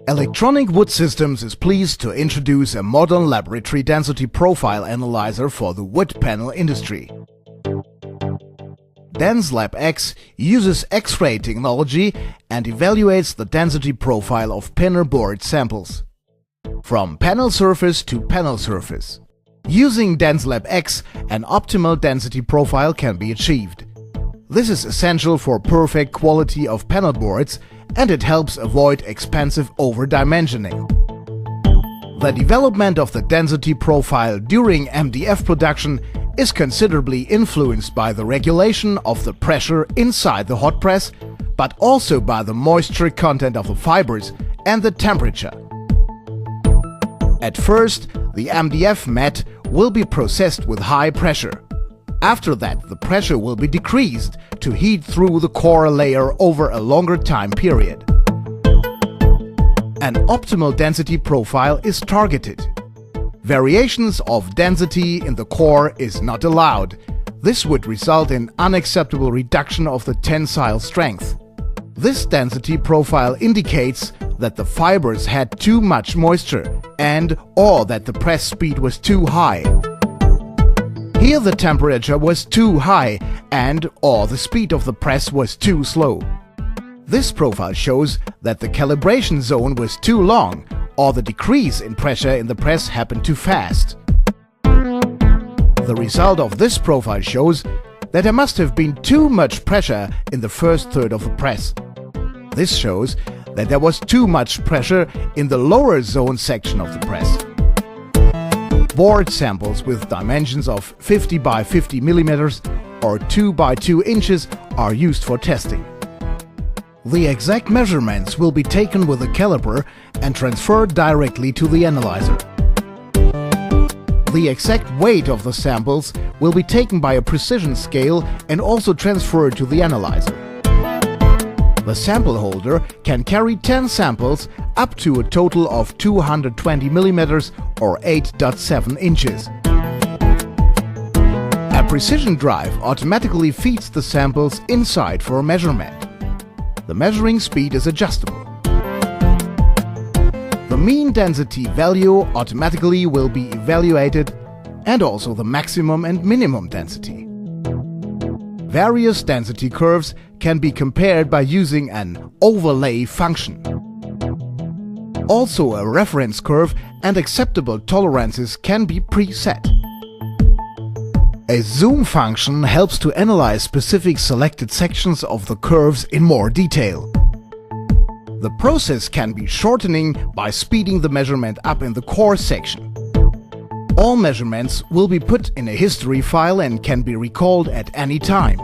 Electronic Wood Systems is pleased to introduce a modern laboratory density profile analyzer for the wood panel industry. DensLab X uses X-ray technology and evaluates the density profile of panel board samples, from panel surface to panel surface. Using DensLab X, an optimal density profile can be achieved. This is essential for perfect quality of panel boards, and it helps avoid expensive over-dimensioning. The development of the density profile during MDF production is considerably influenced by the regulation of the pressure inside the hot press, but also by the moisture content of the fibers and the temperature. At first, the MDF mat will be processed with high pressure. After that, the pressure will be decreased to heat through the core layer over a longer time period. An optimal density profile is targeted. Variations of density in the core is not allowed. This would result in unacceptable reduction of the tensile strength. This density profile indicates that the fibers had too much moisture or that the press speed was too high. Here the temperature was too high or the speed of the press was too slow. This profile shows that the calibration zone was too long or the decrease in pressure in the press happened too fast. The result of this profile shows that there must have been too much pressure in the first third of the press. This shows that there was too much pressure in the lower zone section of the press. Board samples with dimensions of 50 by 50 millimeters or 2 by 2 inches are used for testing. The exact measurements will be taken with a caliper and transferred directly to the analyzer. The exact weight of the samples will be taken by a precision scale and also transferred to the analyzer. The sample holder can carry 10 samples up to a total of 220 millimeters or 8.7 inches. A precision drive automatically feeds the samples inside for measurement. The measuring speed is adjustable. The mean density value automatically will be evaluated, and also the maximum and minimum density. Various density curves can be compared by using an overlay function. Also, a reference curve and acceptable tolerances can be preset. A zoom function helps to analyze specific selected sections of the curves in more detail. The process can be shortening by speeding the measurement up in the core section. All measurements will be put in a history file and can be recalled at any time.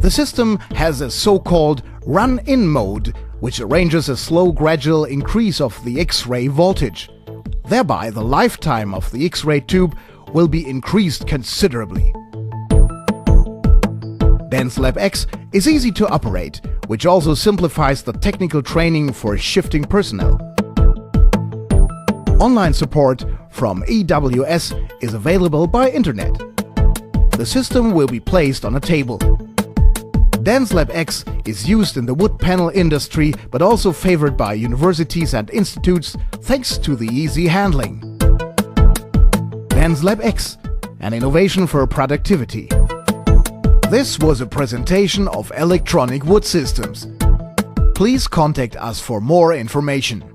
The system has a so-called run-in mode, which arranges a slow gradual increase of the X-ray voltage. Thereby, the lifetime of the X-ray tube will be increased considerably. DensLab X is easy to operate, which also simplifies the technical training for shifting personnel. Online support from EWS is available by internet. The system will be placed on a table. DensLab X is used in the wood panel industry but also favored by universities and institutes thanks to the easy handling. DensLab X, an innovation for productivity. This was a presentation of Electronic Wood Systems. Please contact us for more information.